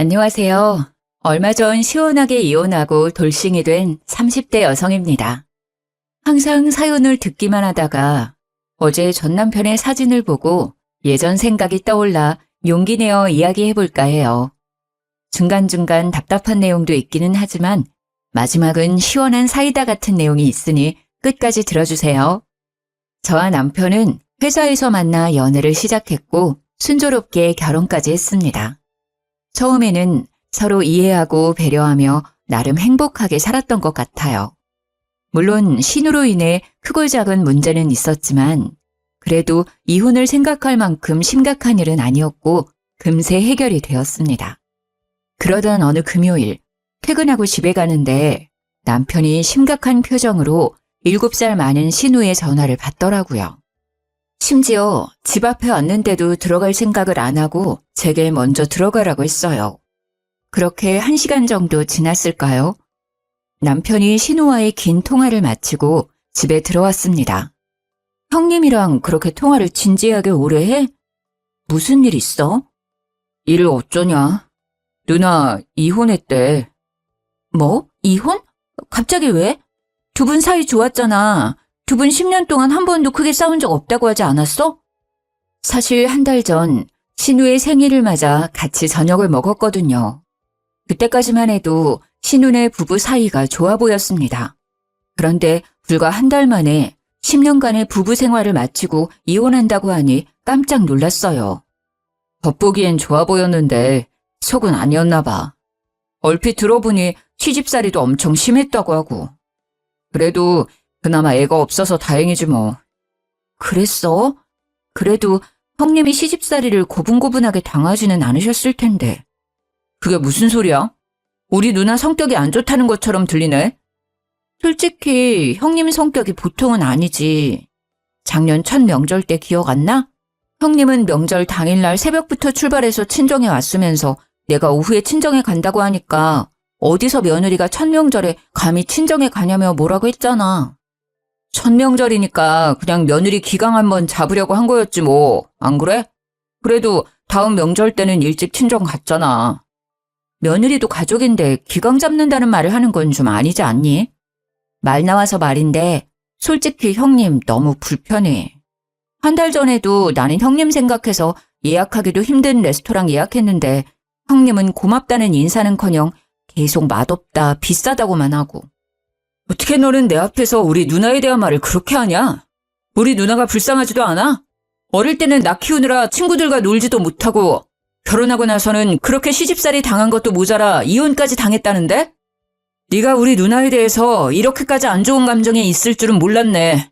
안녕하세요. 얼마 전 시원하게 이혼하고 돌싱이 된 30대 여성입니다. 항상 사연을 듣기만 하다가 어제 전 남편의 사진을 보고 예전 생각이 떠올라 용기 내어 이야기해볼까 해요. 중간중간 답답한 내용도 있기는 하지만 마지막은 시원한 사이다 같은 내용이 있으니 끝까지 들어주세요. 저와 남편은 회사에서 만나 연애를 시작했고 순조롭게 결혼까지 했습니다. 처음에는 서로 이해하고 배려하며 나름 행복하게 살았던 것 같아요. 물론 신우로 인해 크고 작은 문제는 있었지만 그래도 이혼을 생각할 만큼 심각한 일은 아니었고 금세 해결이 되었습니다. 그러던 어느 금요일 퇴근하고 집에 가는데 남편이 심각한 표정으로 7살 많은 신우의 전화를 받더라고요. 심지어 집 앞에 왔는데도 들어갈 생각을 안 하고 제게 먼저 들어가라고 했어요. 그렇게 1시간 정도 지났을까요? 남편이 신우와의 긴 통화를 마치고 집에 들어왔습니다. 형님이랑 그렇게 통화를 진지하게 오래 해? 무슨 일 있어? 일을 어쩌냐? 누나 이혼했대. 뭐? 이혼? 갑자기 왜? 두 분 사이 좋았잖아. 두 분 10년 동안 한 번도 크게 싸운 적 없다고 하지 않았어? 사실 한 달 전 신우의 생일을 맞아 같이 저녁을 먹었거든요. 그때까지만 해도 신우네 부부 사이가 좋아 보였습니다. 그런데 불과 한 달 만에 10년간의 부부 생활을 마치고 이혼한다고 하니 깜짝 놀랐어요. 겉보기엔 좋아 보였는데 속은 아니었나 봐. 얼핏 들어보니 시집살이도 엄청 심했다고 하고. 그래도 그나마 애가 없어서 다행이지 뭐. 그랬어? 그래도 형님이 시집살이를 고분고분하게 당하지는 않으셨을 텐데. 그게 무슨 소리야? 우리 누나 성격이 안 좋다는 것처럼 들리네? 솔직히 형님 성격이 보통은 아니지. 작년 첫 명절 때 기억 안 나? 형님은 명절 당일날 새벽부터 출발해서 친정에 왔으면서 내가 오후에 친정에 간다고 하니까 어디서 며느리가 첫 명절에 감히 친정에 가냐며 뭐라고 했잖아. 첫 명절이니까 그냥 며느리 기강 한번 잡으려고 한 거였지 뭐. 안 그래? 그래도 다음 명절 때는 일찍 친정 갔잖아. 며느리도 가족인데 기강 잡는다는 말을 하는 건 좀 아니지 않니? 말 나와서 말인데 솔직히 형님 너무 불편해. 한 달 전에도 나는 형님 생각해서 예약하기도 힘든 레스토랑 예약했는데 형님은 고맙다는 인사는커녕 계속 맛없다, 비싸다고만 하고. 어떻게 너는 내 앞에서 우리 누나에 대한 말을 그렇게 하냐? 우리 누나가 불쌍하지도 않아? 어릴 때는 나 키우느라 친구들과 놀지도 못하고 결혼하고 나서는 그렇게 시집살이 당한 것도 모자라 이혼까지 당했다는데? 네가 우리 누나에 대해서 이렇게까지 안 좋은 감정이 있을 줄은 몰랐네.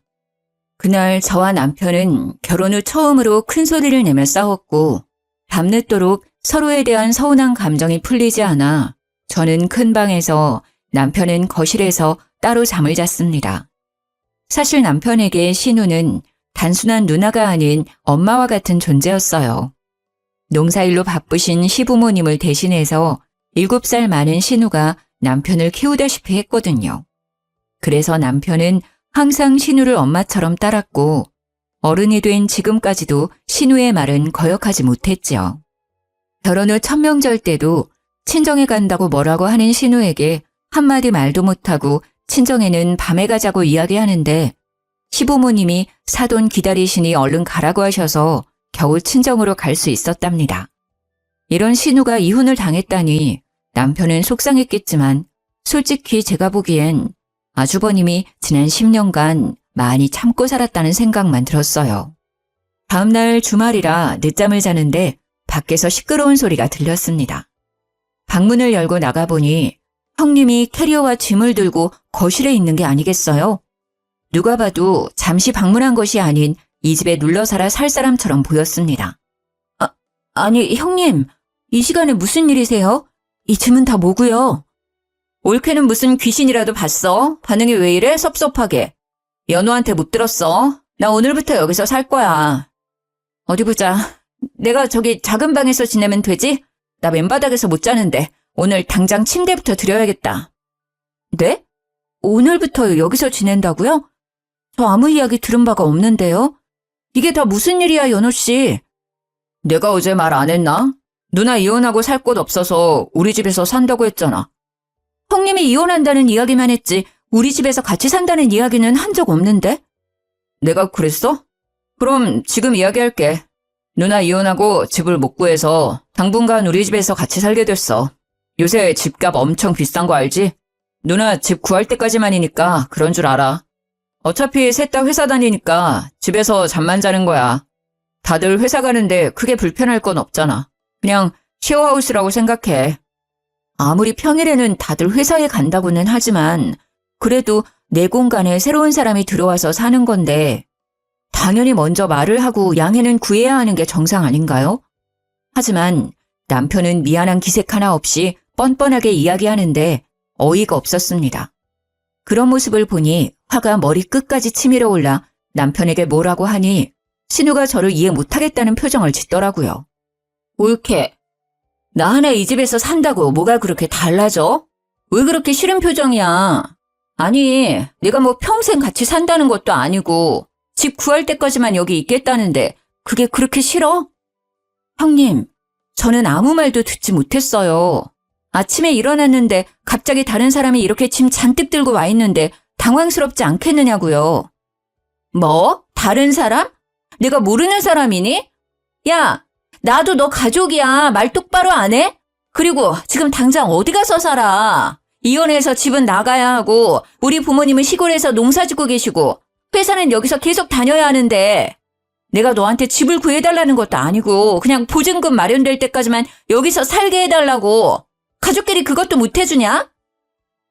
그날 저와 남편은 결혼 후 처음으로 큰 소리를 내며 싸웠고 밤늦도록 서로에 대한 서운한 감정이 풀리지 않아 저는 큰 방에서 남편은 거실에서 따로 잠을 잤습니다. 사실 남편에게 신우는 단순한 누나가 아닌 엄마와 같은 존재였어요. 농사일로 바쁘신 시부모님을 대신해서 7살 많은 신우가 남편을 키우다시피 했거든요. 그래서 남편은 항상 신우를 엄마처럼 따랐고 어른이 된 지금까지도 신우의 말은 거역하지 못했지요. 결혼 후 첫 명절 때도 친정에 간다고 뭐라고 하는 신우에게 한마디 말도 못하고 친정에는 밤에 가자고 이야기하는데 시부모님이 사돈 기다리시니 얼른 가라고 하셔서 겨우 친정으로 갈 수 있었답니다. 이런 신우가 이혼을 당했다니 남편은 속상했겠지만 솔직히 제가 보기엔 아주버님이 지난 10년간 많이 참고 살았다는 생각만 들었어요. 다음날 주말이라 늦잠을 자는데 밖에서 시끄러운 소리가 들렸습니다. 방문을 열고 나가보니 형님이 캐리어와 짐을 들고 거실에 있는 게 아니겠어요? 누가 봐도 잠시 방문한 것이 아닌 이 집에 눌러 살아 살 사람처럼 보였습니다. 아니 형님, 이 시간에 무슨 일이세요? 이 짐은 다 뭐고요? 올케는 무슨 귀신이라도 봤어? 반응이 왜 이래? 섭섭하게. 연우한테 못 들었어? 나 오늘부터 여기서 살 거야. 어디 보자. 내가 저기 작은 방에서 지내면 되지? 나 맨바닥에서 못 자는데 오늘 당장 침대부터 드려야겠다. 네? 오늘부터 여기서 지낸다고요? 저 아무 이야기 들은 바가 없는데요. 이게 다 무슨 일이야, 연호 씨? 내가 어제 말 안 했나? 누나 이혼하고 살 곳 없어서 우리 집에서 산다고 했잖아. 형님이 이혼한다는 이야기만 했지 우리 집에서 같이 산다는 이야기는 한 적 없는데? 내가 그랬어? 그럼 지금 이야기할게. 누나 이혼하고 집을 못 구해서 당분간 우리 집에서 같이 살게 됐어. 요새 집값 엄청 비싼 거 알지? 누나 집 구할 때까지만이니까 그런 줄 알아. 어차피 셋 다 회사 다니니까 집에서 잠만 자는 거야. 다들 회사 가는데 크게 불편할 건 없잖아. 그냥 쉐어하우스라고 생각해. 아무리 평일에는 다들 회사에 간다고는 하지만 그래도 내 공간에 새로운 사람이 들어와서 사는 건데 당연히 먼저 말을 하고 양해는 구해야 하는 게 정상 아닌가요? 하지만 남편은 미안한 기색 하나 없이 뻔뻔하게 이야기하는데 어이가 없었습니다. 그런 모습을 보니 화가 머리 끝까지 치밀어 올라 남편에게 뭐라고 하니 신우가 저를 이해 못하겠다는 표정을 짓더라고요. 옳게. 나 하나 이 집에서 산다고 뭐가 그렇게 달라져? 왜 그렇게 싫은 표정이야? 아니, 내가 뭐 평생 같이 산다는 것도 아니고 집 구할 때까지만 여기 있겠다는데 그게 그렇게 싫어? 형님, 저는 아무 말도 듣지 못했어요. 아침에 일어났는데 갑자기 다른 사람이 이렇게 짐 잔뜩 들고 와 있는데 당황스럽지 않겠느냐고요. 뭐? 다른 사람? 내가 모르는 사람이니? 야, 나도 너 가족이야. 말 똑바로 안 해? 그리고 지금 당장 어디 가서 살아? 이혼해서 집은 나가야 하고 우리 부모님은 시골에서 농사 짓고 계시고 회사는 여기서 계속 다녀야 하는데 내가 너한테 집을 구해달라는 것도 아니고 그냥 보증금 마련될 때까지만 여기서 살게 해달라고. 가족끼리 그것도 못 해주냐?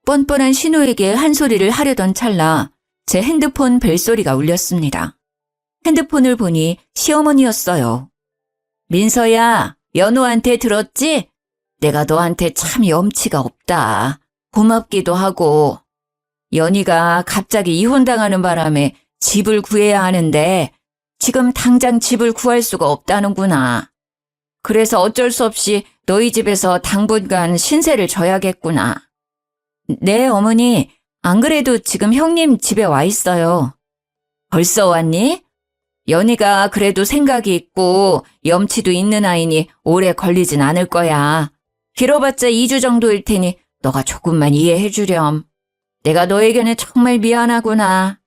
뻔뻔한 신우에게 한 소리를 하려던 찰나 제 핸드폰 벨소리가 울렸습니다. 핸드폰을 보니 시어머니였어요. 민서야, 연우한테 들었지? 내가 너한테 참 염치가 없다. 고맙기도 하고. 연희가 갑자기 이혼당하는 바람에 집을 구해야 하는데 지금 당장 집을 구할 수가 없다는구나. 그래서 어쩔 수 없이 너희 집에서 당분간 신세를 져야겠구나. 네, 어머니. 안 그래도 지금 형님 집에 와 있어요. 벌써 왔니? 연희가 그래도 생각이 있고 염치도 있는 아이니 오래 걸리진 않을 거야. 길어봤자 2주 정도일 테니 너가 조금만 이해해 주렴. 내가 너에게는 정말 미안하구나.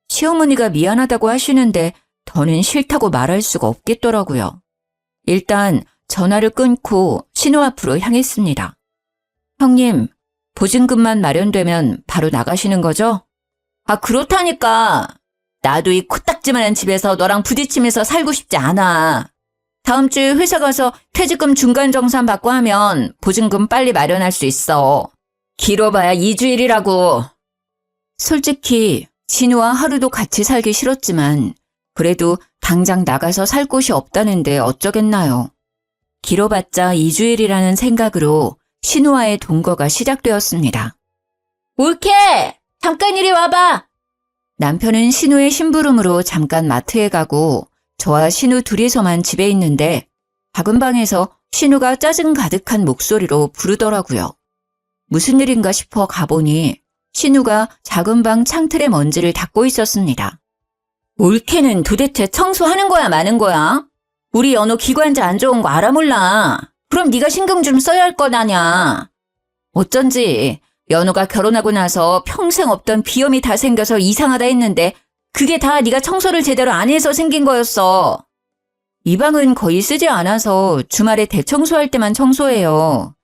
시어머니가 미안하다고 하시는데 더는 싫다고 말할 수가 없겠더라고요. 일단 전화를 끊고 신우 앞으로 향했습니다. 형님, 보증금만 마련되면 바로 나가시는 거죠? 아, 그렇다니까. 나도 이 코딱지만한 집에서 너랑 부딪히면서 살고 싶지 않아. 다음 주에 회사 가서 퇴직금 중간 정산 받고 하면 보증금 빨리 마련할 수 있어. 길어봐야 2주일이라고. 솔직히 신우와 하루도 같이 살기 싫었지만 그래도 당장 나가서 살 곳이 없다는데 어쩌겠나요. 길어봤자 2주일이라는 생각으로 신우와의 동거가 시작되었습니다. 옳게! 잠깐 이리 와봐! 남편은 신우의 심부름으로 잠깐 마트에 가고 저와 신우 둘이서만 집에 있는데 작은 방에서 신우가 짜증 가득한 목소리로 부르더라고요. 무슨 일인가 싶어 가보니 신우가 작은 방 창틀에 먼지를 닦고 있었습니다. 올케는 도대체 청소하는 거야 마는 거야? 우리 연호 기관지 안 좋은 거 알아 몰라. 그럼 네가 신경 좀 써야 할 것 아냐. 어쩐지 연호가 결혼하고 나서 평생 없던 비염이 다 생겨서 이상하다 했는데 그게 다 네가 청소를 제대로 안 해서 생긴 거였어. 이 방은 거의 쓰지 않아서 주말에 대청소할 때만 청소해요.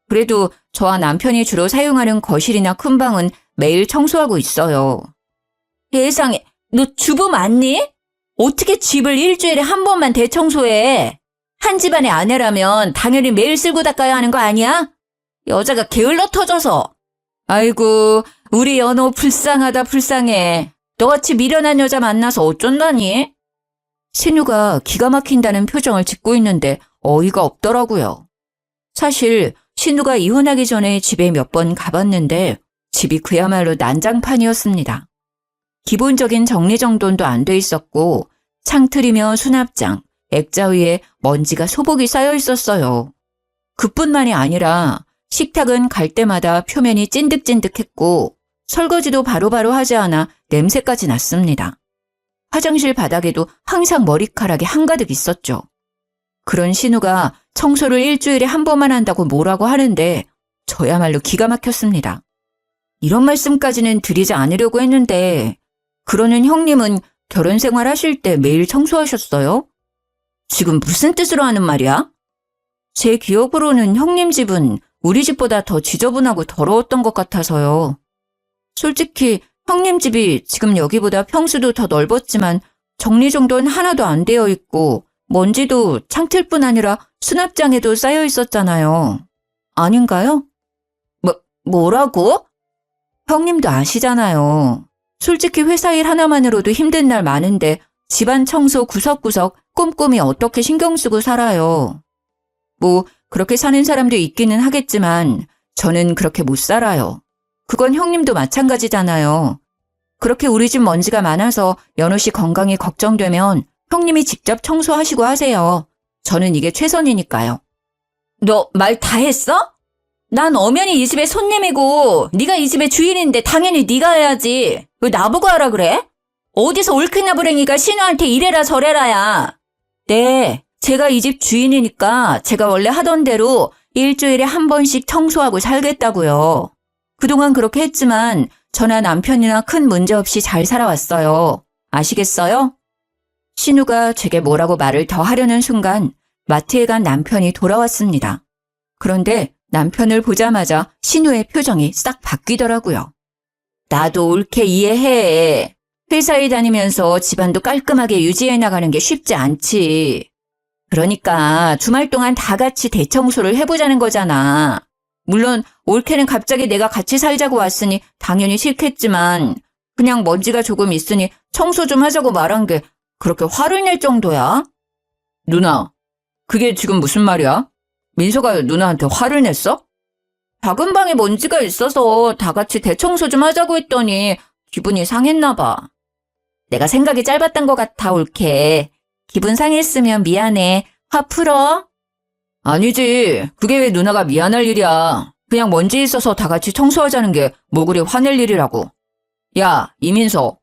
그래도 저와 남편이 주로 사용하는 거실이나 큰 방은 매일 청소하고 있어요. 세상에, 너 주부 맞니? 어떻게 집을 일주일에 한 번만 대청소해? 한 집안의 아내라면 당연히 매일 쓸고 닦아야 하는 거 아니야? 여자가 게을러 터져서. 아이고, 우리 연호 불쌍하다 불쌍해. 너같이 미련한 여자 만나서 어쩐다니? 신우가 기가 막힌다는 표정을 짓고 있는데 어이가 없더라고요. 사실 신우가 이혼하기 전에 집에 몇 번 가봤는데 집이 그야말로 난장판이었습니다. 기본적인 정리정돈도 안 돼 있었고 창틀이며 수납장, 액자 위에 먼지가 소복이 쌓여 있었어요. 그뿐만이 아니라 식탁은 갈 때마다 표면이 찐득찐득했고 설거지도 바로바로 하지 않아 냄새까지 났습니다. 화장실 바닥에도 항상 머리카락이 한가득 있었죠. 그런 신우가 청소를 일주일에 한 번만 한다고 뭐라고 하는데 저야말로 기가 막혔습니다. 이런 말씀까지는 드리지 않으려고 했는데 그러는 형님은 결혼 생활 하실 때 매일 청소하셨어요? 지금 무슨 뜻으로 하는 말이야? 제 기억으로는 형님 집은 우리 집보다 더 지저분하고 더러웠던 것 같아서요. 솔직히 형님 집이 지금 여기보다 평수도 더 넓었지만 정리정돈 하나도 안 되어 있고 먼지도 창틀뿐 아니라 수납장에도 쌓여 있었잖아요. 아닌가요? 뭐라고? 형님도 아시잖아요. 솔직히 회사 일 하나만으로도 힘든 날 많은데 집안 청소 구석구석 꼼꼼히 어떻게 신경 쓰고 살아요. 뭐 그렇게 사는 사람도 있기는 하겠지만 저는 그렇게 못 살아요. 그건 형님도 마찬가지잖아요. 그렇게 우리 집 먼지가 많아서 연우 씨 건강이 걱정되면 형님이 직접 청소하시고 하세요. 저는 이게 최선이니까요. 너 말 다 했어? 난 엄연히 이 집의 손님이고 네가 이 집의 주인인데 당연히 네가 해야지. 왜 나보고 하라 그래? 어디서 옳게나 불행이가 신우한테 이래라 저래라야. 네, 제가 이 집 주인이니까 제가 원래 하던 대로 일주일에 한 번씩 청소하고 살겠다고요. 그동안 그렇게 했지만 저나 남편이나 큰 문제 없이 잘 살아왔어요. 아시겠어요? 신우가 제게 뭐라고 말을 더 하려는 순간 마트에 간 남편이 돌아왔습니다. 그런데 남편을 보자마자 신우의 표정이 싹 바뀌더라고요. 나도 옳게 이해해. 회사에 다니면서 집안도 깔끔하게 유지해 나가는 게 쉽지 않지. 그러니까 주말 동안 다 같이 대청소를 해보자는 거잖아. 물론 올케는 갑자기 내가 같이 살자고 왔으니 당연히 싫겠지만 그냥 먼지가 조금 있으니 청소 좀 하자고 말한 게 그렇게 화를 낼 정도야? 누나, 그게 지금 무슨 말이야? 민서가 누나한테 화를 냈어? 작은 방에 먼지가 있어서 다 같이 대청소 좀 하자고 했더니 기분이 상했나 봐. 내가 생각이 짧았던 것 같아, 올케. 기분 상했으면 미안해. 화 풀어. 아니지. 그게 왜 누나가 미안할 일이야. 그냥 먼지 있어서 다 같이 청소하자는 게 뭐 그리 화낼 일이라고. 야, 이민서.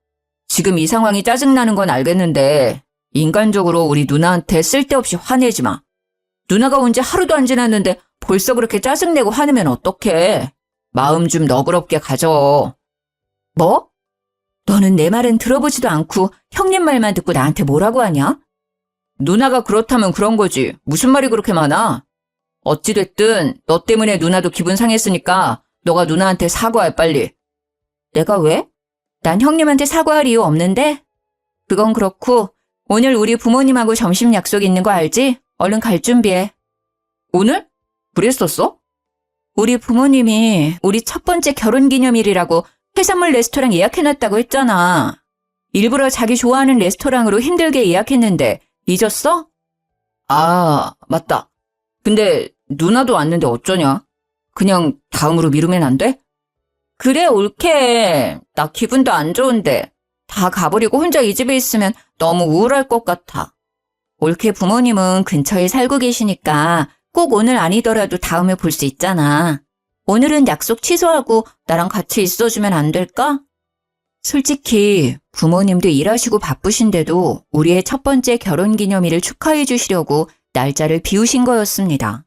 지금 이 상황이 짜증나는 건 알겠는데 인간적으로 우리 누나한테 쓸데없이 화내지 마. 누나가 온 지 하루도 안 지났는데 벌써 그렇게 짜증내고 화내면 어떡해. 마음 좀 너그럽게 가져. 뭐? 너는 내 말은 들어보지도 않고 형님 말만 듣고 나한테 뭐라고 하냐? 누나가 그렇다면 그런 거지. 무슨 말이 그렇게 많아? 어찌됐든 너 때문에 누나도 기분 상했으니까 너가 누나한테 사과해 빨리. 내가 왜? 난 형님한테 사과할 이유 없는데? 그건 그렇고 오늘 우리 부모님하고 점심 약속 있는 거 알지? 얼른 갈 준비해. 오늘? 그랬었어? 우리 부모님이 우리 첫 번째 결혼기념일이라고 해산물 레스토랑 예약해놨다고 했잖아. 일부러 자기 좋아하는 레스토랑으로 힘들게 예약했는데 잊었어? 아, 맞다. 근데 누나도 왔는데 어쩌냐? 그냥 다음으로 미루면 안 돼? 그래, 옳게. 나 기분도 안 좋은데 다 가버리고 혼자 이 집에 있으면 너무 우울할 것 같아. 옳게 부모님은 근처에 살고 계시니까 꼭 오늘 아니더라도 다음에 볼 수 있잖아. 오늘은 약속 취소하고 나랑 같이 있어주면 안 될까? 솔직히 부모님도 일하시고 바쁘신데도 우리의 첫 번째 결혼기념일을 축하해 주시려고 날짜를 비우신 거였습니다.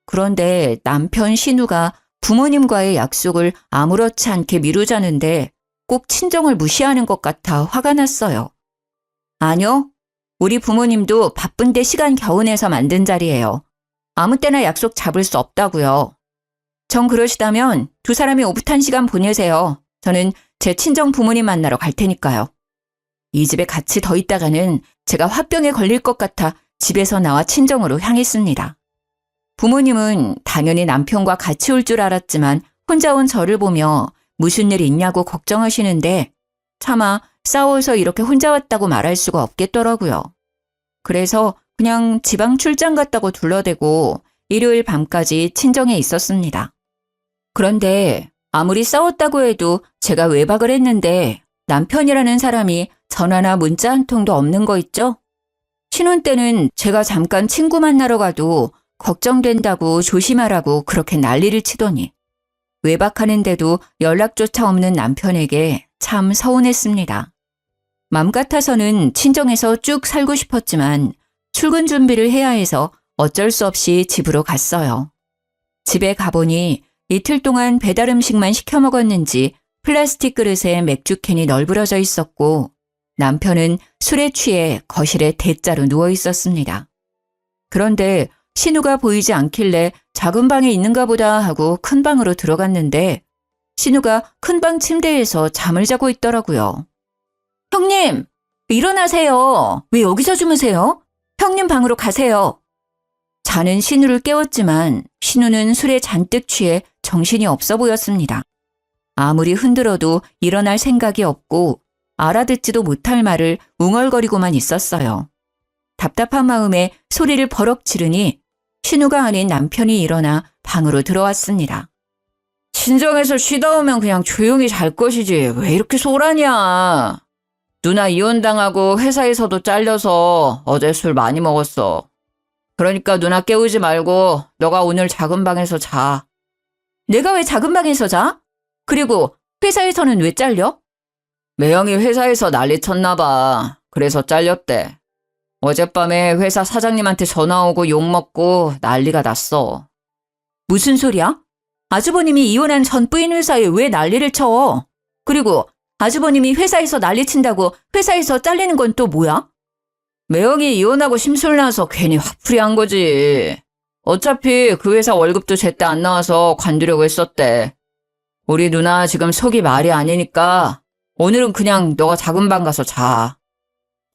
그런데 남편 신우가 부모님과의 약속을 아무렇지 않게 미루자는데 꼭 친정을 무시하는 것 같아 화가 났어요. 아니요. 우리 부모님도 바쁜데 시간 겨우 내서 만든 자리예요. 아무 때나 약속 잡을 수 없다고요. 정 그러시다면 두 사람이 오붓한 시간 보내세요. 저는 제 친정 부모님 만나러 갈 테니까요. 이 집에 같이 더 있다가는 제가 화병에 걸릴 것 같아 집에서 나와 친정으로 향했습니다. 부모님은 당연히 남편과 같이 올 줄 알았지만 혼자 온 저를 보며 무슨 일 있냐고 걱정하시는데 차마 싸워서 이렇게 혼자 왔다고 말할 수가 없겠더라고요. 그래서 그냥 지방 출장 갔다고 둘러대고 일요일 밤까지 친정에 있었습니다. 그런데 아무리 싸웠다고 해도 제가 외박을 했는데 남편이라는 사람이 전화나 문자 한 통도 없는 거 있죠? 신혼 때는 제가 잠깐 친구 만나러 가도 걱정된다고 조심하라고 그렇게 난리를 치더니 외박하는데도 연락조차 없는 남편에게 참 서운했습니다. 맘 같아서는 친정에서 쭉 살고 싶었지만 출근 준비를 해야 해서 어쩔 수 없이 집으로 갔어요. 집에 가보니 이틀 동안 배달 음식만 시켜 먹었는지 플라스틱 그릇에 맥주캔이 널브러져 있었고 남편은 술에 취해 거실에 대자로 누워 있었습니다. 그런데 신우가 보이지 않길래 작은 방에 있는가 보다 하고 큰 방으로 들어갔는데 신우가 큰 방 침대에서 잠을 자고 있더라고요. 형님, 일어나세요. 왜 여기서 주무세요? 형님 방으로 가세요. 자는 신우를 깨웠지만 신우는 술에 잔뜩 취해 정신이 없어 보였습니다. 아무리 흔들어도 일어날 생각이 없고 알아듣지도 못할 말을 웅얼거리고만 있었어요. 답답한 마음에 소리를 버럭 지르니 신우가 아닌 남편이 일어나 방으로 들어왔습니다. 친정에서 쉬다 오면 그냥 조용히 잘 것이지 왜 이렇게 소란이야. 누나 이혼당하고 회사에서도 잘려서 어제 술 많이 먹었어. 그러니까 누나 깨우지 말고 너가 오늘 작은 방에서 자. 내가 왜 작은 방에서 자? 그리고 회사에서는 왜 잘려? 매형이 회사에서 난리 쳤나 봐. 그래서 잘렸대. 어젯밤에 회사 사장님한테 전화 오고 욕먹고 난리가 났어. 무슨 소리야? 아주버님이 이혼한 전 부인 회사에 왜 난리를 쳐? 그리고 아주버님이 회사에서 난리 친다고 회사에서 잘리는 건 또 뭐야? 매형이 이혼하고 심술나서 괜히 화풀이 한 거지. 어차피 그 회사 월급도 제때 안 나와서 관두려고 했었대. 우리 누나 지금 속이 말이 아니니까 오늘은 그냥 너가 작은 방 가서 자.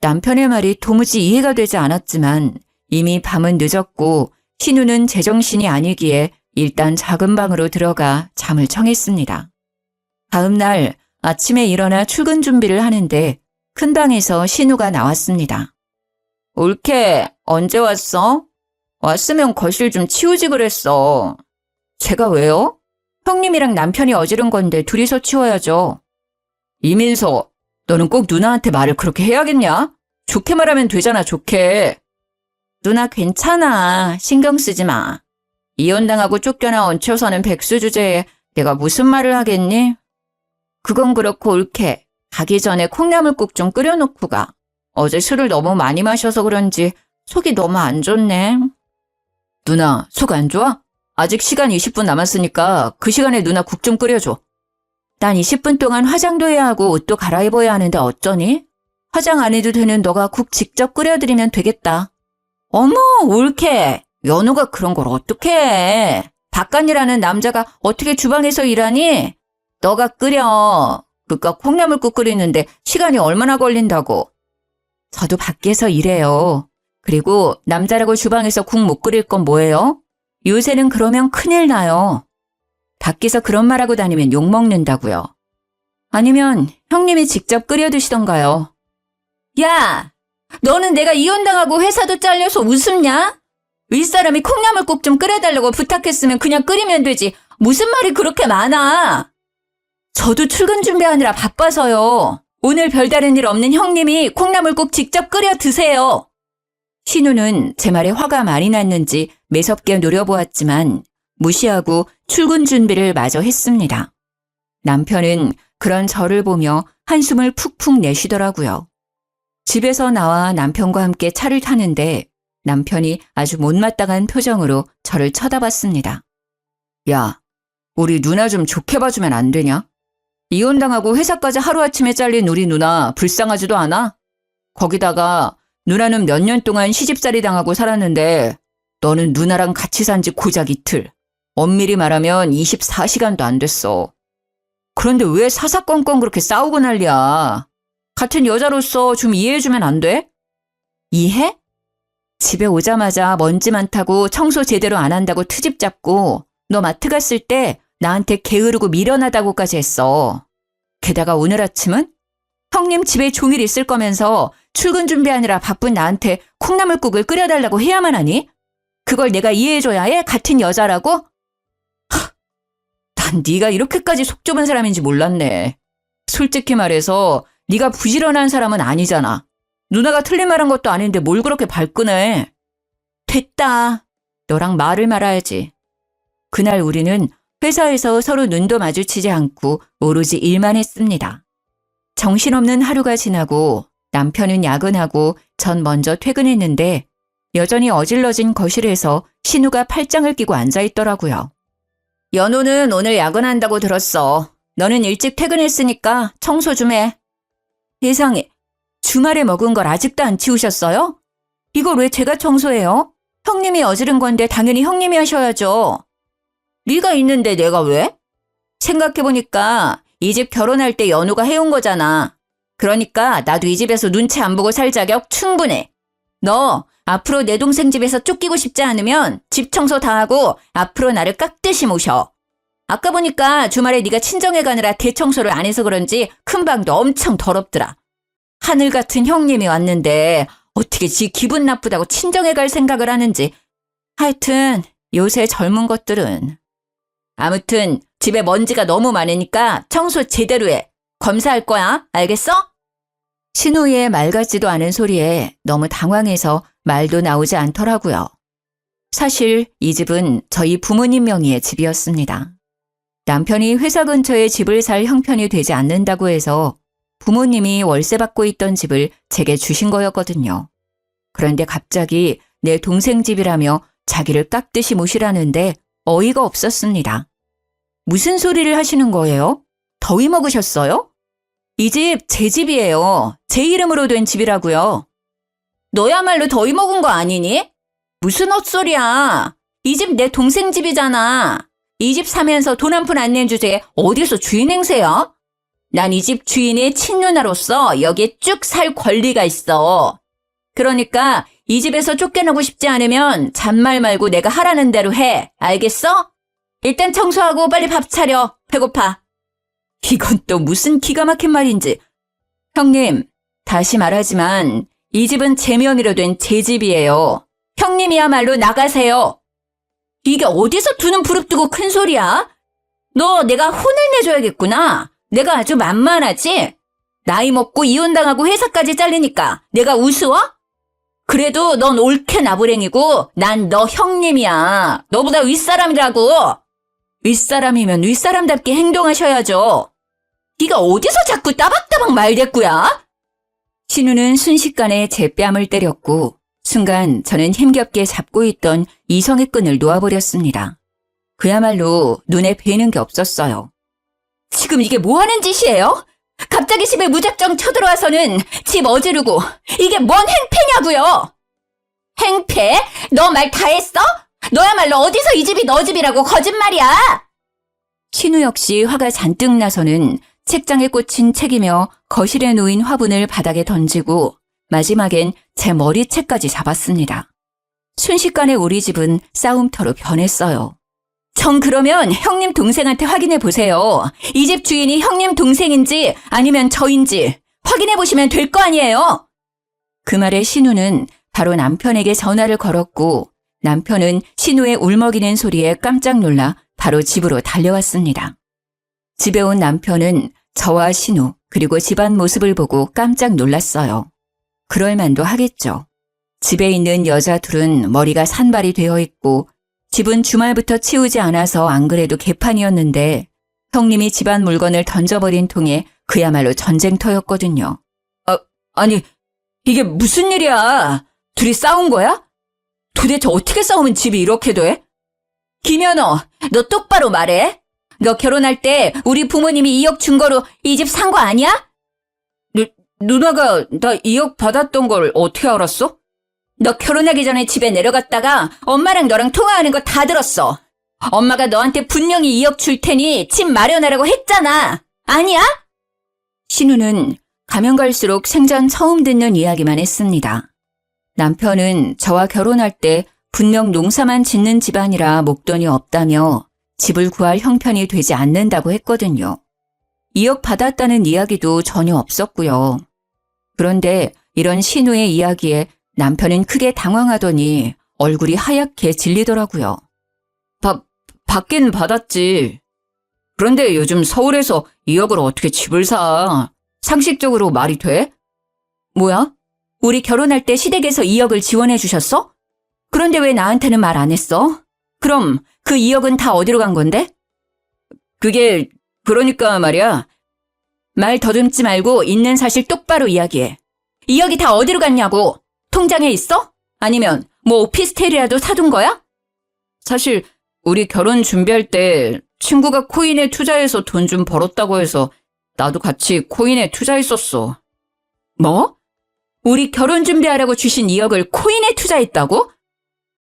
남편의 말이 도무지 이해가 되지 않았지만 이미 밤은 늦었고 신우는 제정신이 아니기에 일단 작은 방으로 들어가 잠을 청했습니다. 다음 날 아침에 일어나 출근 준비를 하는데 큰 방에서 신우가 나왔습니다. 올케, 언제 왔어? 왔으면 거실 좀 치우지 그랬어. 제가 왜요? 형님이랑 남편이 어지른 건데 둘이서 치워야죠. 이민서, 너는 꼭 누나한테 말을 그렇게 해야겠냐? 좋게 말하면 되잖아, 좋게. 누나 괜찮아. 신경 쓰지 마. 이혼당하고 쫓겨나 얹혀서는 백수 주제에 내가 무슨 말을 하겠니? 그건 그렇고 올케. 가기 전에 콩나물국 좀 끓여놓고 가. 어제 술을 너무 많이 마셔서 그런지 속이 너무 안 좋네. 누나, 속 안 좋아? 아직 시간 20분 남았으니까 그 시간에 누나 국 좀 끓여줘. 난 20분 동안 화장도 해야 하고 옷도 갈아입어야 하는데 어쩌니? 화장 안 해도 되는 너가 국 직접 끓여드리면 되겠다. 어머, 올케. 연우가 그런 걸 어떻게 해? 박간이라는 남자가 어떻게 주방에서 일하니? 너가 끓여. 그깟 콩나물국 끓이는데 시간이 얼마나 걸린다고. 저도 밖에서 일해요. 그리고 남자라고 주방에서 국 못 끓일 건 뭐예요? 요새는 그러면 큰일 나요. 밖에서 그런 말하고 다니면 욕먹는다고요. 아니면 형님이 직접 끓여 드시던가요. 야! 너는 내가 이혼당하고 회사도 잘려서 웃음냐? 윗사람이 콩나물국 좀 끓여달라고 부탁했으면 그냥 끓이면 되지. 무슨 말이 그렇게 많아? 저도 출근 준비하느라 바빠서요. 오늘 별다른 일 없는 형님이 콩나물국 직접 끓여 드세요. 신우는 제 말에 화가 많이 났는지 매섭게 노려보았지만 무시하고 출근 준비를 마저 했습니다. 남편은 그런 저를 보며 한숨을 푹푹 내쉬더라고요. 집에서 나와 남편과 함께 차를 타는데 남편이 아주 못마땅한 표정으로 저를 쳐다봤습니다. 야, 우리 누나 좀 좋게 봐주면 안 되냐? 이혼당하고 회사까지 하루아침에 잘린 우리 누나 불쌍하지도 않아? 거기다가 누나는 몇 년 동안 시집살이 당하고 살았는데 너는 누나랑 같이 산 지 고작 이틀. 엄밀히 말하면 24시간도 안 됐어. 그런데 왜 사사건건 그렇게 싸우고 난리야? 같은 여자로서 좀 이해해주면 안 돼? 이해? 집에 오자마자 먼지 많다고 청소 제대로 안 한다고 트집 잡고 너 마트 갔을 때 나한테 게으르고 미련하다고까지 했어. 게다가 오늘 아침은 형님 집에 종일 있을 거면서 출근 준비하느라 바쁜 나한테 콩나물국을 끓여달라고 해야만 하니? 그걸 내가 이해해줘야 해? 같은 여자라고? 난 네가 이렇게까지 속 좁은 사람인지 몰랐네. 솔직히 말해서 네가 부지런한 사람은 아니잖아. 누나가 틀린 말한 것도 아닌데 뭘 그렇게 발끈해. 됐다. 너랑 말을 말아야지. 그날 우리는 회사에서 서로 눈도 마주치지 않고 오로지 일만 했습니다. 정신없는 하루가 지나고 남편은 야근하고 전 먼저 퇴근했는데 여전히 어질러진 거실에서 신우가 팔짱을 끼고 앉아있더라고요. 연우는 오늘 야근한다고 들었어. 너는 일찍 퇴근했으니까 청소 좀 해. 세상에, 주말에 먹은 걸 아직도 안 치우셨어요? 이걸 왜 제가 청소해요? 형님이 어지른 건데 당연히 형님이 하셔야죠. 네가 있는데 내가 왜? 생각해보니까 이 집 결혼할 때 연우가 해온 거잖아. 그러니까 나도 이 집에서 눈치 안 보고 살 자격 충분해. 너 앞으로 내 동생 집에서 쫓기고 싶지 않으면 집 청소 다 하고 앞으로 나를 깍듯이 모셔. 아까 보니까 주말에 네가 친정에 가느라 대청소를 안 해서 그런지 큰 방도 엄청 더럽더라. 하늘 같은 형님이 왔는데 어떻게 지 기분 나쁘다고 친정에 갈 생각을 하는지. 하여튼 요새 젊은 것들은. 아무튼 집에 먼지가 너무 많으니까 청소 제대로 해. 검사할 거야. 알겠어? 신우이의 말 같지도 않은 소리에 너무 당황해서 말도 나오지 않더라고요. 사실 이 집은 저희 부모님 명의의 집이었습니다. 남편이 회사 근처에 집을 살 형편이 되지 않는다고 해서 부모님이 월세 받고 있던 집을 제게 주신 거였거든요. 그런데 갑자기 내 동생 집이라며 자기를 깍듯이 모시라는데 어이가 없었습니다. 무슨 소리를 하시는 거예요? 더위 먹으셨어요? 이 집 제 집이에요. 제 이름으로 된 집이라고요. 너야말로 더위 먹은 거 아니니? 무슨 헛소리야. 이 집 내 동생 집이잖아. 이 집 사면서 돈 한 푼 안 낸 주제에 어디서 주인 행세야? 난 이 집 주인의 친누나로서 여기에 쭉 살 권리가 있어. 그러니까 이 집에서 쫓겨나고 싶지 않으면 잔말 말고 내가 하라는 대로 해. 알겠어? 일단 청소하고 빨리 밥 차려. 배고파. 이건 또 무슨 기가 막힌 말인지. 형님, 다시 말하지만 이 집은 제 명의로 된 제 집이에요. 형님이야말로 나가세요. 이게 어디서 두는 부릅뜨고 큰 소리야? 너 내가 혼을 내줘야겠구나. 내가 아주 만만하지? 나이 먹고 이혼당하고 회사까지 잘리니까 내가 우스워? 그래도 넌 옳게 나부랭이고 난 너 형님이야. 너보다 윗사람이라고. 윗사람이면 윗사람답게 행동하셔야죠. 네가 어디서 자꾸 따박따박 말대꾸야? 신우는 순식간에 제 뺨을 때렸고 순간 저는 힘겹게 잡고 있던 이성의 끈을 놓아버렸습니다. 그야말로 눈에 뵈는 게 없었어요. 지금 이게 뭐 하는 짓이에요? 갑자기 집에 무작정 쳐들어와서는 집 어지르고 이게 뭔 행패냐고요? 행패? 너 말 다 했어? 너야말로 어디서 이 집이 너 집이라고 거짓말이야? 신우 역시 화가 잔뜩 나서는 책장에 꽂힌 책이며 거실에 놓인 화분을 바닥에 던지고 마지막엔 제 머리채까지 잡았습니다. 순식간에 우리 집은 싸움터로 변했어요. 정 그러면 형님 동생한테 확인해 보세요. 이 집 주인이 형님 동생인지 아니면 저인지 확인해 보시면 될 거 아니에요? 그 말에 신우는 바로 남편에게 전화를 걸었고 남편은 신우의 울먹이는 소리에 깜짝 놀라 바로 집으로 달려왔습니다. 집에 온 남편은 저와 신우 그리고 집안 모습을 보고 깜짝 놀랐어요. 그럴 만도 하겠죠. 집에 있는 여자 둘은 머리가 산발이 되어 있고 집은 주말부터 치우지 않아서 안 그래도 개판이었는데 형님이 집안 물건을 던져버린 통에 그야말로 전쟁터였거든요. 아니 이게 무슨 일이야? 둘이 싸운 거야? 도대체 어떻게 싸우면 집이 이렇게 돼? 김연어, 너 똑바로 말해. 너 결혼할 때 우리 부모님이 2억 준 거로 이 집 산 거 아니야? 누나가 나 2억 받았던 걸 어떻게 알았어? 너 결혼하기 전에 집에 내려갔다가 엄마랑 너랑 통화하는 거 다 들었어. 엄마가 너한테 분명히 2억 줄 테니 집 마련하라고 했잖아. 아니야? 신우는 가면 갈수록 생전 처음 듣는 이야기만 했습니다. 남편은 저와 결혼할 때 분명 농사만 짓는 집안이라 목돈이 없다며 집을 구할 형편이 되지 않는다고 했거든요. 2억 받았다는 이야기도 전혀 없었고요. 그런데 이런 신우의 이야기에 남편은 크게 당황하더니 얼굴이 하얗게 질리더라고요. 받긴 받았지. 그런데 요즘 서울에서 2억을 어떻게 집을 사? 상식적으로 말이 돼? 뭐야? 우리 결혼할 때 시댁에서 2억을 지원해 주셨어? 그런데 왜 나한테는 말 안 했어? 그럼 그 2억은 다 어디로 간 건데? 그게 그러니까 말이야. 말 더듬지 말고 있는 사실 똑바로 이야기해. 2억이 다 어디로 갔냐고. 통장에 있어? 아니면 뭐 오피스텔이라도 사둔 거야? 사실 우리 결혼 준비할 때 친구가 코인에 투자해서 돈 좀 벌었다고 해서 나도 같이 코인에 투자했었어. 뭐? 우리 결혼 준비하라고 주신 2억을 코인에 투자했다고?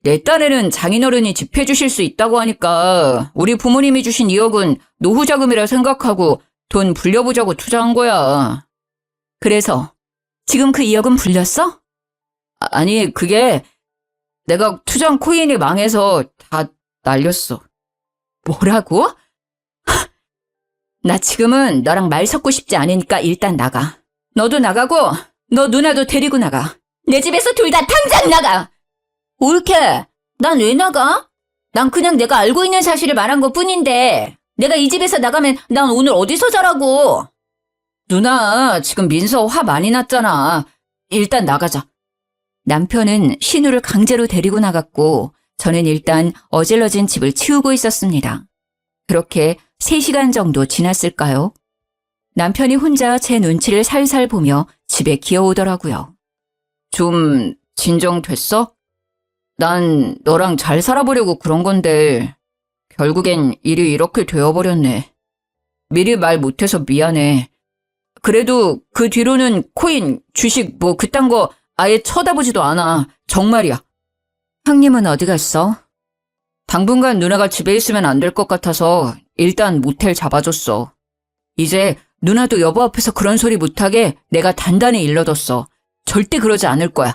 내 딴에는 장인어른이 집 해주실 수 있다고 하니까 우리 부모님이 주신 2억은 노후 자금이라 생각하고 돈 불려보자고 투자한 거야. 그래서 지금 그 2억은 불렸어? 아니, 그게 내가 투자한 코인이 망해서 다 날렸어. 뭐라고? 나 지금은 너랑 말 섞고 싶지 않으니까 일단 나가. 너도 나가고 너 누나도 데리고 나가. 내 집에서 둘 다 당장 나가. 옳게. 난 왜 나가? 난 그냥 내가 알고 있는 사실을 말한 것 뿐인데 내가 이 집에서 나가면 난 오늘 어디서 자라고. 누나, 지금 민서 화 많이 났잖아. 일단 나가자. 남편은 신우를 강제로 데리고 나갔고 저는 일단 어질러진 집을 치우고 있었습니다. 그렇게 3시간 정도 지났을까요? 남편이 혼자 제 눈치를 살살 보며 집에 기어오더라고요. 좀 진정됐어? 난 너랑 잘 살아보려고 그런 건데 결국엔 일이 이렇게 되어버렸네. 미리 말 못해서 미안해. 그래도 그 뒤로는 코인, 주식 뭐 그딴 거 아예 쳐다보지도 않아. 정말이야. 형님은 어디 갔어? 당분간 누나가 집에 있으면 안 될 것 같아서 일단 모텔 잡아줬어. 이제 누나도 여보 앞에서 그런 소리 못하게 내가 단단히 일러뒀어. 절대 그러지 않을 거야.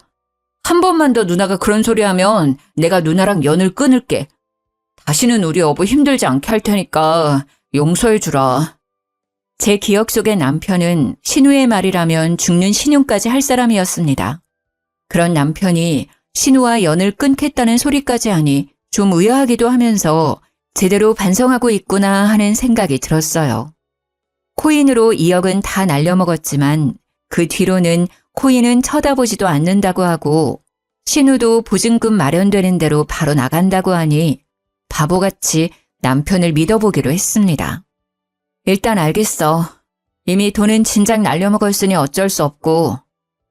한 번만 더 누나가 그런 소리 하면 내가 누나랑 연을 끊을게. 다시는 우리 여보 힘들지 않게 할 테니까 용서해주라. 제 기억 속의 남편은 신우의 말이라면 죽는 신용까지 할 사람이었습니다. 그런 남편이 신우와 연을 끊겠다는 소리까지 하니 좀 의아하기도 하면서 제대로 반성하고 있구나 하는 생각이 들었어요. 코인으로 2억은 다 날려먹었지만 그 뒤로는 코인은 쳐다보지도 않는다고 하고 신우도 보증금 마련되는 대로 바로 나간다고 하니 바보같이 남편을 믿어보기로 했습니다. 일단 알겠어. 이미 돈은 진작 날려먹었으니 어쩔 수 없고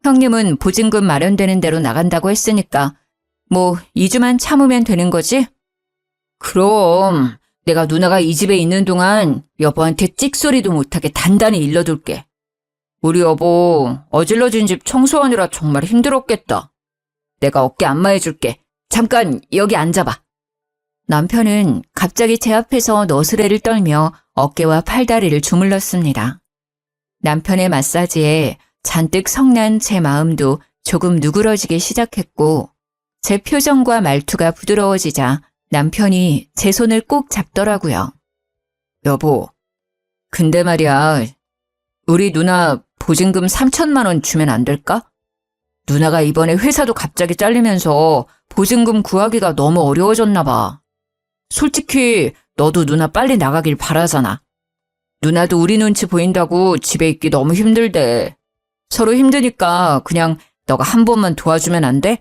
형님은 보증금 마련되는 대로 나간다고 했으니까 뭐 2주만 참으면 되는 거지? 그럼 내가 누나가 이 집에 있는 동안 여보한테 찍소리도 못하게 단단히 일러둘게. 우리 여보 어질러진 집 청소하느라 정말 힘들었겠다. 내가 어깨 안마해줄게. 잠깐 여기 앉아봐. 남편은 갑자기 제 앞에서 너스레를 떨며 어깨와 팔다리를 주물렀습니다. 남편의 마사지에 잔뜩 성난 제 마음도 조금 누그러지기 시작했고 제 표정과 말투가 부드러워지자 남편이 제 손을 꼭 잡더라고요. 여보, 근데 말이야, 우리 누나 보증금 3천만 원 주면 안 될까? 누나가 이번에 회사도 갑자기 잘리면서 보증금 구하기가 너무 어려워졌나 봐. 솔직히 너도 누나 빨리 나가길 바라잖아. 누나도 우리 눈치 보인다고 집에 있기 너무 힘들대. 서로 힘드니까 그냥 너가 한 번만 도와주면 안 돼?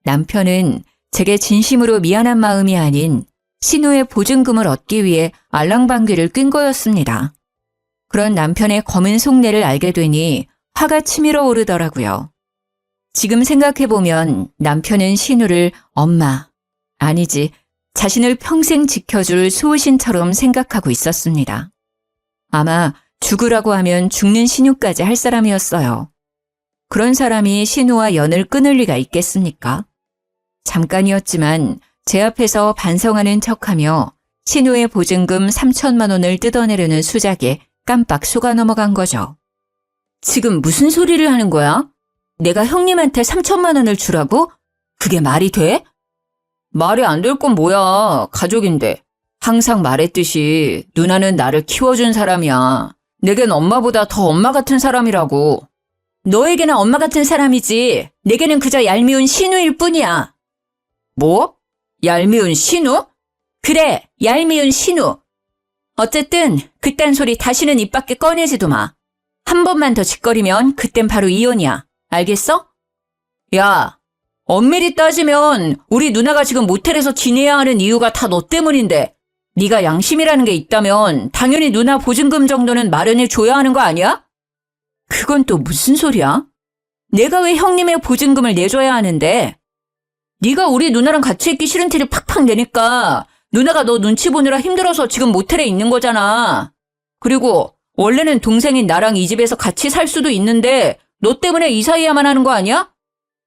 남편은 제게 진심으로 미안한 마음이 아닌 신우의 보증금을 얻기 위해 알랑방귀를 낀 거였습니다. 그런 남편의 검은 속내를 알게 되니 화가 치밀어 오르더라고요. 지금 생각해보면 남편은 신우를 엄마, 아니지, 자신을 평생 지켜줄 수호신처럼 생각하고 있었습니다. 아마 죽으라고 하면 죽는 신우까지 할 사람이었어요. 그런 사람이 신우와 연을 끊을 리가 있겠습니까? 잠깐이었지만 제 앞에서 반성하는 척하며 신우의 보증금 3천만 원을 뜯어내려는 수작에 깜빡 속아 넘어간 거죠. 지금 무슨 소리를 하는 거야? 내가 형님한테 3천만 원을 주라고? 그게 말이 돼? 말이 안 될 건 뭐야. 가족인데. 항상 말했듯이 누나는 나를 키워준 사람이야. 내겐 엄마보다 더 엄마 같은 사람이라고. 너에게는 엄마 같은 사람이지. 내게는 그저 얄미운 신우일 뿐이야. 뭐? 얄미운 신우? 그래, 얄미운 신우. 어쨌든 그딴 소리 다시는 입 밖에 꺼내지도 마. 한 번만 더 짓거리면 그땐 바로 이혼이야. 알겠어? 야, 엄밀히 따지면 우리 누나가 지금 모텔에서 지내야 하는 이유가 다 너 때문인데 네가 양심이라는 게 있다면 당연히 누나 보증금 정도는 마련해 줘야 하는 거 아니야? 그건 또 무슨 소리야? 내가 왜 형님의 보증금을 내줘야 하는데? 네가 우리 누나랑 같이 있기 싫은 티를 팍팍 내니까 누나가 너 눈치 보느라 힘들어서 지금 모텔에 있는 거잖아. 그리고 원래는 동생인 나랑 이 집에서 같이 살 수도 있는데 너 때문에 이사해야만 하는 거 아니야?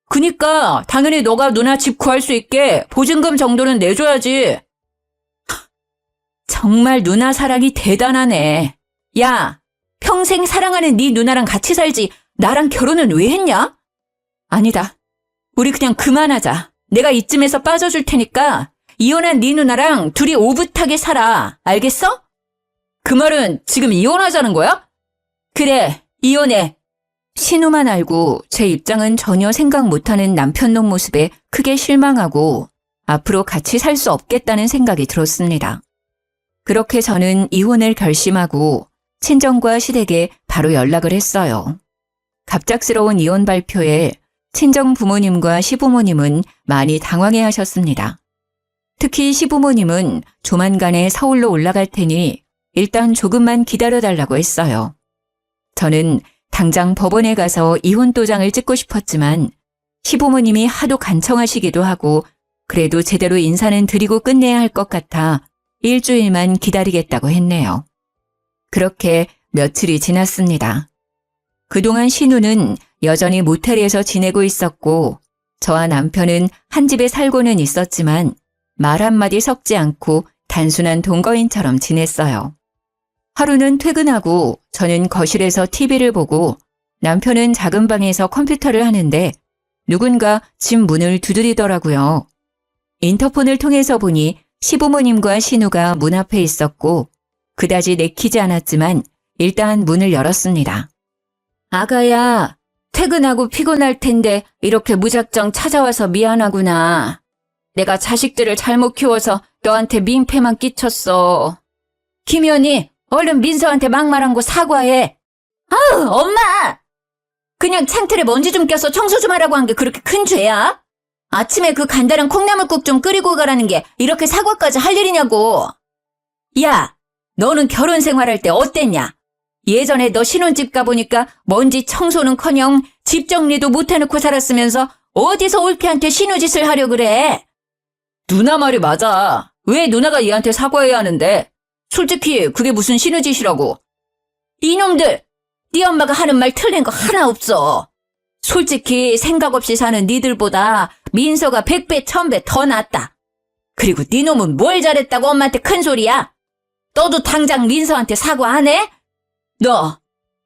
그니까 당연히 너가 누나 집 구할 수 있게 보증금 정도는 내줘야지. 정말 누나 사랑이 대단하네. 야, 평생 사랑하는 네 누나랑 같이 살지 나랑 결혼은 왜 했냐? 아니다. 우리 그냥 그만하자. 내가 이쯤에서 빠져줄 테니까 이혼한 네 누나랑 둘이 오붓하게 살아. 알겠어? 그 말은 지금 이혼하자는 거야? 그래, 이혼해. 신우만 알고 제 입장은 전혀 생각 못하는 남편놈 모습에 크게 실망하고 앞으로 같이 살 수 없겠다는 생각이 들었습니다. 그렇게 저는 이혼을 결심하고 친정과 시댁에 바로 연락을 했어요. 갑작스러운 이혼 발표에 친정 부모님과 시부모님은 많이 당황해 하셨습니다. 특히 시부모님은 조만간에 서울로 올라갈 테니 일단 조금만 기다려달라고 했어요. 저는 당장 법원에 가서 이혼 도장을 찍고 싶었지만 시부모님이 하도 간청하시기도 하고 그래도 제대로 인사는 드리고 끝내야 할 것 같아 일주일만 기다리겠다고 했네요. 그렇게 며칠이 지났습니다. 그동안 신우는 여전히 모텔에서 지내고 있었고 저와 남편은 한 집에 살고는 있었지만 말 한마디 섞지 않고 단순한 동거인처럼 지냈어요. 하루는 퇴근하고 저는 거실에서 TV를 보고 남편은 작은 방에서 컴퓨터를 하는데 누군가 집 문을 두드리더라고요. 인터폰을 통해서 보니 시부모님과 신우가 문 앞에 있었고 그다지 내키지 않았지만 일단 문을 열었습니다. 아가야, 퇴근하고 피곤할 텐데 이렇게 무작정 찾아와서 미안하구나. 내가 자식들을 잘못 키워서 너한테 민폐만 끼쳤어. 김연희, 얼른 민서한테 막말한 거 사과해. 아우, 엄마! 그냥 창틀에 먼지 좀 껴서 청소 좀 하라고 한 게 그렇게 큰 죄야? 아침에 그 간단한 콩나물국 좀 끓이고 가라는 게 이렇게 사과까지 할 일이냐고. 야, 너는 결혼 생활할 때 어땠냐? 예전에 너 신혼집 가보니까 먼지 청소는커녕 집 정리도 못 해놓고 살았으면서 어디서 올케한테 신우짓을 하려 그래? 누나 말이 맞아. 왜 누나가 얘한테 사과해야 하는데? 솔직히 그게 무슨 신우짓이라고. 이놈들! 네 엄마가 하는 말 틀린 거 하나 없어. 솔직히 생각 없이 사는 니들보다 민서가 100배 1000배 더 낫다. 그리고 네 놈은 뭘 잘했다고 엄마한테 큰 소리야? 너도 당장 민서한테 사과 안 해? 너,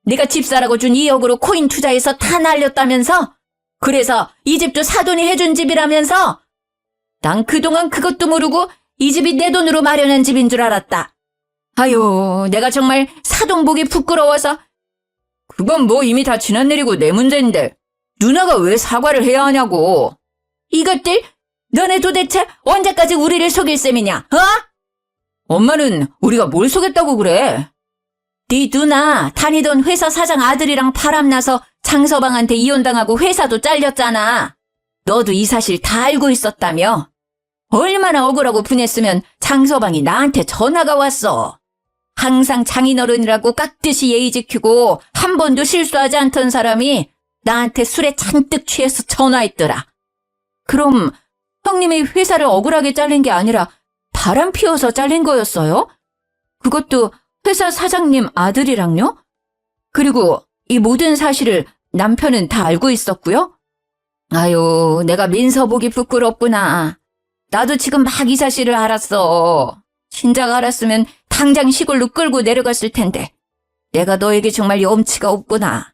네가 집 사라고 준 2억으로 코인 투자해서 다 날렸다면서? 그래서 이 집도 사돈이 해준 집이라면서? 난 그동안 그것도 모르고 이 집이 내 돈으로 마련한 집인 줄 알았다. 아유, 내가 정말 사돈 보기 부끄러워서. 그건 뭐 이미 다 지난 일이고 내 문제인데 누나가 왜 사과를 해야 하냐고. 이것들, 너네 도대체 언제까지 우리를 속일 셈이냐, 어? 엄마는 우리가 뭘 속였다고 그래? 네 누나 다니던 회사 사장 아들이랑 바람나서 장서방한테 이혼당하고 회사도 잘렸잖아. 너도 이 사실 다 알고 있었다며? 얼마나 억울하고 분했으면 장서방이 나한테 전화가 왔어. 항상 장인어른이라고 깍듯이 예의 지키고 한 번도 실수하지 않던 사람이 나한테 술에 잔뜩 취해서 전화했더라. 그럼 형님이 회사를 억울하게 잘린 게 아니라 바람 피워서 잘린 거였어요? 그것도 회사 사장님 아들이랑요? 그리고 이 모든 사실을 남편은 다 알고 있었고요? 아유, 내가 민서 보기 부끄럽구나. 나도 지금 막 이 사실을 알았어. 진작 알았으면 당장 시골로 끌고 내려갔을 텐데. 내가 너에게 정말 염치가 없구나.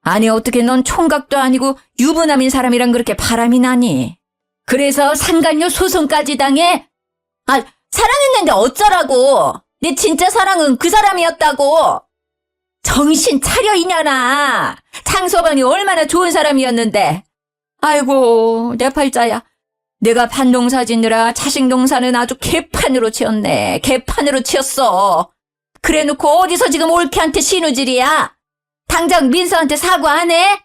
아니, 어떻게 넌 총각도 아니고 유부남인 사람이랑 그렇게 바람이 나니? 그래서 상간녀 소송까지 당해? 아, 사랑했는데 어쩌라고. 내 진짜 사랑은 그 사람이었다고. 정신 차려 이년아. 장서방이 얼마나 좋은 사람이었는데. 아이고, 내 팔자야. 내가 반농사 짓느라 자식 농사는 아주 개판으로 치었네. 개판으로 치었어. 그래놓고 어디서 지금 올케한테 신우질이야? 당장 민서한테 사과 안 해?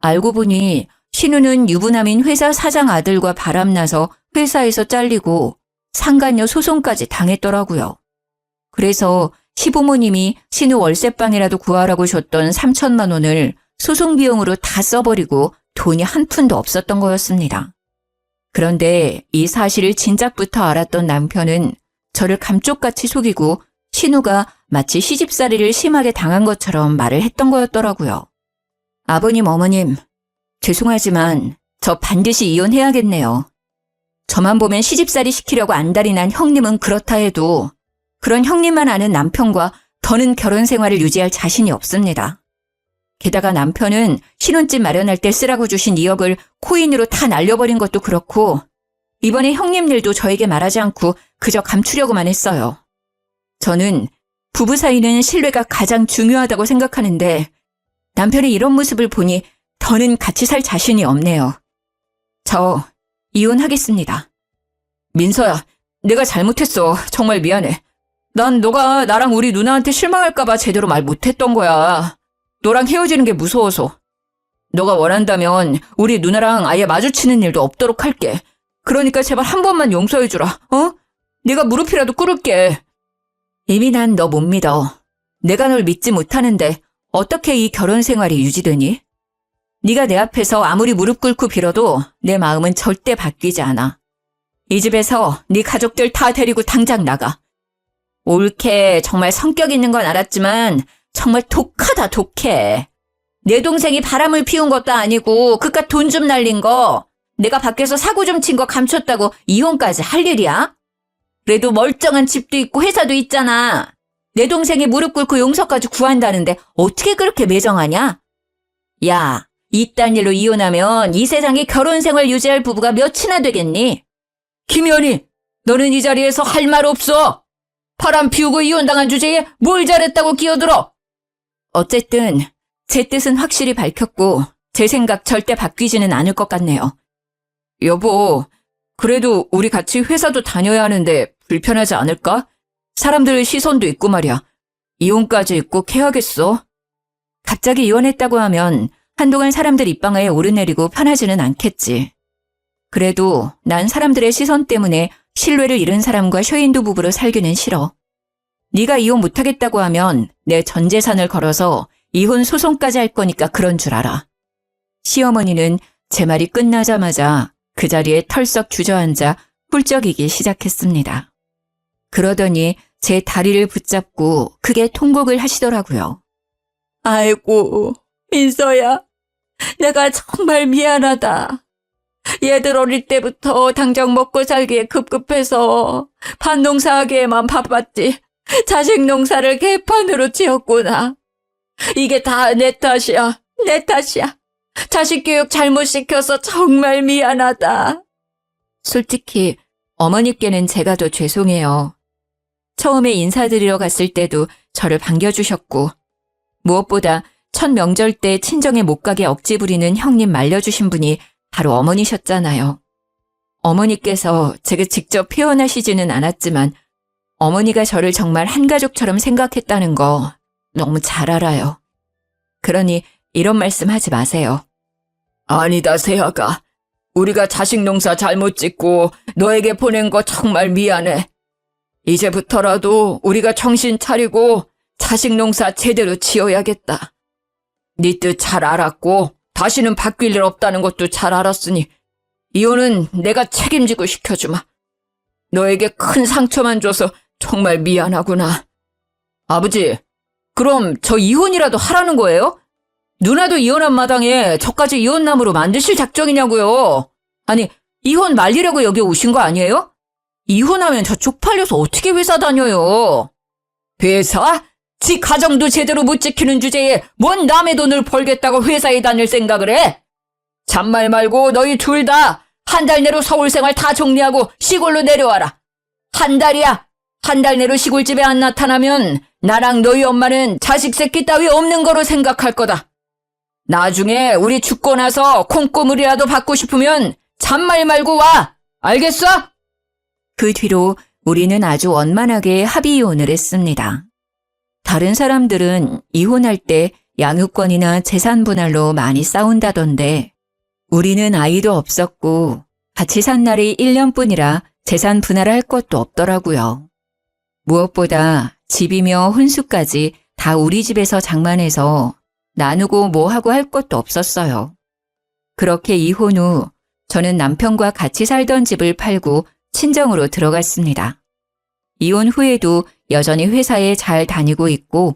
알고 보니 신우는 유부남인 회사 사장 아들과 바람나서 회사에서 잘리고 상간녀 소송까지 당했더라고요. 그래서 시부모님이 신우 월세방이라도 구하라고 줬던 3천만 원을 소송 비용으로 다 써버리고 돈이 한 푼도 없었던 거였습니다. 그런데 이 사실을 진작부터 알았던 남편은 저를 감쪽같이 속이고 신우가 마치 시집살이를 심하게 당한 것처럼 말을 했던 거였더라고요. 아버님, 어머님, 죄송하지만 저 반드시 이혼해야겠네요. 저만 보면 시집살이 시키려고 안달이 난 형님은 그렇다 해도 그런 형님만 아는 남편과 더는 결혼 생활을 유지할 자신이 없습니다. 게다가 남편은 신혼집 마련할 때 쓰라고 주신 2억을 코인으로 다 날려버린 것도 그렇고 이번에 형님 일도 저에게 말하지 않고 그저 감추려고만 했어요. 저는 부부 사이는 신뢰가 가장 중요하다고 생각하는데 남편의 이런 모습을 보니 더는 같이 살 자신이 없네요. 저 이혼하겠습니다. 민서야, 내가 잘못했어. 정말 미안해. 난 너가 나랑 우리 누나한테 실망할까봐 제대로 말 못했던 거야. 너랑 헤어지는 게 무서워서. 너가 원한다면 우리 누나랑 아예 마주치는 일도 없도록 할게. 그러니까 제발 한 번만 용서해주라. 어? 내가 무릎이라도 꿇을게. 이미 난 너 못 믿어. 내가 널 믿지 못하는데 어떻게 이 결혼 생활이 유지되니? 네가 내 앞에서 아무리 무릎 꿇고 빌어도 내 마음은 절대 바뀌지 않아. 이 집에서 네 가족들 다 데리고 당장 나가. 옳게 정말 성격 있는 건 알았지만 정말 독하다 독해. 내 동생이 바람을 피운 것도 아니고 그깟 돈 좀 날린 거 내가 밖에서 사고 좀 친 거 감췄다고 이혼까지 할 일이야? 그래도 멀쩡한 집도 있고 회사도 있잖아. 내 동생이 무릎 꿇고 용서까지 구한다는데 어떻게 그렇게 매정하냐? 야, 이딴 일로 이혼하면 이 세상에 결혼 생활 유지할 부부가 몇이나 되겠니? 김연희, 너는 이 자리에서 할 말 없어. 바람 피우고 이혼당한 주제에 뭘 잘했다고 끼어들어. 어쨌든 제 뜻은 확실히 밝혔고 제 생각 절대 바뀌지는 않을 것 같네요. 여보, 그래도 우리 같이 회사도 다녀야 하는데 불편하지 않을까? 사람들 시선도 있고 말이야. 이혼까지 꼭 해야겠어? 갑자기 이혼했다고 하면 한동안 사람들 입방아에 오르내리고 편하지는 않겠지. 그래도 난 사람들의 시선 때문에 신뢰를 잃은 사람과 쇼윈도 부부로 살기는 싫어. 네가 이혼 못하겠다고 하면 내 전 재산을 걸어서 이혼 소송까지 할 거니까 그런 줄 알아. 시어머니는 제 말이 끝나자마자 그 자리에 털썩 주저앉아 훌쩍이기 시작했습니다. 그러더니 제 다리를 붙잡고 크게 통곡을 하시더라고요. 아이고, 민서야, 내가 정말 미안하다. 얘들 어릴 때부터 당장 먹고 살기에 급급해서 밭농사하기에만 바빴지 자식 농사를 개판으로 지었구나. 이게 다 내 탓이야. 내 탓이야. 자식 교육 잘못 시켜서 정말 미안하다. 솔직히 어머니께는 제가 더 죄송해요. 처음에 인사드리러 갔을 때도 저를 반겨주셨고 무엇보다 첫 명절 때 친정에 못 가게 억지 부리는 형님 말려주신 분이 바로 어머니셨잖아요. 어머니께서 제가 직접 표현하시지는 않았지만 어머니가 저를 정말 한 가족처럼 생각했다는 거 너무 잘 알아요. 그러니 이런 말씀 하지 마세요. 아니다, 세아가. 우리가 자식 농사 잘못 짓고 너에게 보낸 거 정말 미안해. 이제부터라도 우리가 정신 차리고 자식 농사 제대로 지어야겠다. 네 뜻 잘 알았고 다시는 바뀔 일 없다는 것도 잘 알았으니 이혼은 내가 책임지고 시켜주마. 너에게 큰 상처만 줘서 정말 미안하구나. 아버지, 그럼 저 이혼이라도 하라는 거예요? 누나도 이혼한 마당에 저까지 이혼남으로 만드실 작정이냐고요. 아니, 이혼 말리려고 여기 오신 거 아니에요? 이혼하면 저 쪽팔려서 어떻게 회사 다녀요? 회사? 지 가정도 제대로 못 지키는 주제에 뭔 남의 돈을 벌겠다고 회사에 다닐 생각을 해? 잔말 말고 너희 둘 다 한 달 내로 서울 생활 다 정리하고 시골로 내려와라. 한 달이야. 한 달 내로 시골집에 안 나타나면 나랑 너희 엄마는 자식 새끼 따위 없는 거로 생각할 거다. 나중에 우리 죽고 나서 콩고물이라도 받고 싶으면 잔말 말고 와. 알겠어? 그 뒤로 우리는 아주 원만하게 합의 이혼을 했습니다. 다른 사람들은 이혼할 때 양육권이나 재산 분할로 많이 싸운다던데 우리는 아이도 없었고 같이 산 날이 1년뿐이라 재산 분할을 할 것도 없더라고요. 무엇보다 집이며 혼수까지 다 우리 집에서 장만해서 나누고 뭐하고 할 것도 없었어요. 그렇게 이혼 후 저는 남편과 같이 살던 집을 팔고 친정으로 들어갔습니다. 이혼 후에도 여전히 회사에 잘 다니고 있고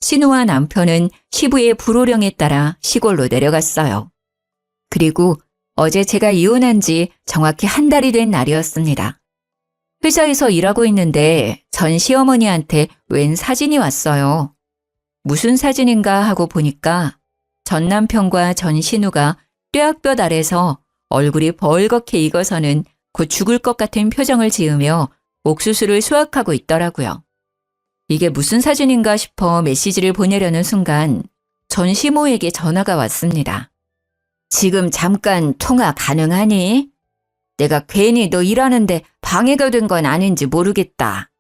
신우와 남편은 시부의 불호령에 따라 시골로 내려갔어요. 그리고 어제 제가 이혼한 지 정확히 한 달이 된 날이었습니다. 회사에서 일하고 있는데 전 시어머니한테 웬 사진이 왔어요. 무슨 사진인가 하고 보니까 전 남편과 전 신우가 뙤약볕 아래서 얼굴이 벌겋게 익어서는 곧 죽을 것 같은 표정을 지으며 옥수수를 수확하고 있더라고요. 이게 무슨 사진인가 싶어 메시지를 보내려는 순간 전 시모에게 전화가 왔습니다. 지금 잠깐 통화 가능하니? 내가 괜히 너 일하는데 방해가 된 건 아닌지 모르겠다.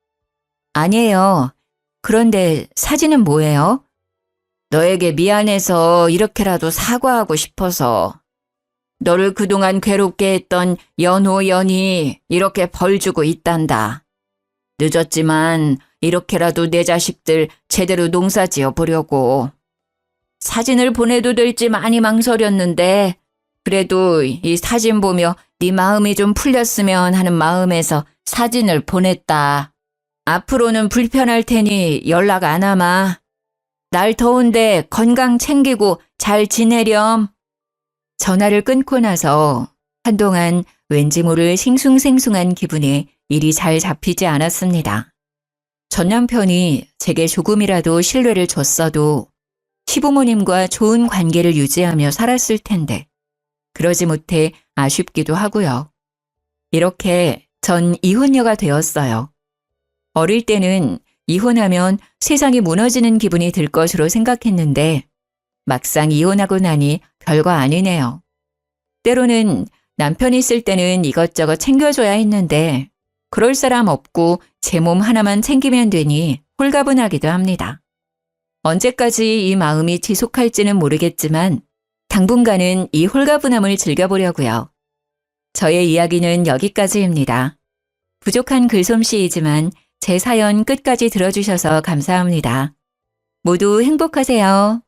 아니에요. 그런데 사진은 뭐예요? 너에게 미안해서 이렇게라도 사과하고 싶어서. 너를 그동안 괴롭게 했던 연호 연이 이렇게 벌 주고 있단다. 늦었지만 이렇게라도 내 자식들 제대로 농사 지어 보려고. 사진을 보내도 될지 많이 망설였는데 그래도 이 사진 보며 네 마음이 좀 풀렸으면 하는 마음에서 사진을 보냈다. 앞으로는 불편할 테니 연락 안 하마. 날 더운데 건강 챙기고 잘 지내렴. 전화를 끊고 나서 한동안 왠지 모를 싱숭생숭한 기분에 일이 잘 잡히지 않았습니다. 전 남편이 제게 조금이라도 신뢰를 줬어도 시부모님과 좋은 관계를 유지하며 살았을 텐데 그러지 못해 아쉽기도 하고요. 이렇게 전 이혼녀가 되었어요. 어릴 때는 이혼하면 세상이 무너지는 기분이 들 것으로 생각했는데 막상 이혼하고 나니 별거 아니네요. 때로는 남편이 있을 때는 이것저것 챙겨줘야 했는데 그럴 사람 없고 제 몸 하나만 챙기면 되니 홀가분하기도 합니다. 언제까지 이 마음이 지속할지는 모르겠지만 당분간은 이 홀가분함을 즐겨보려고요. 저의 이야기는 여기까지입니다. 부족한 글솜씨이지만 제 사연 끝까지 들어주셔서 감사합니다. 모두 행복하세요.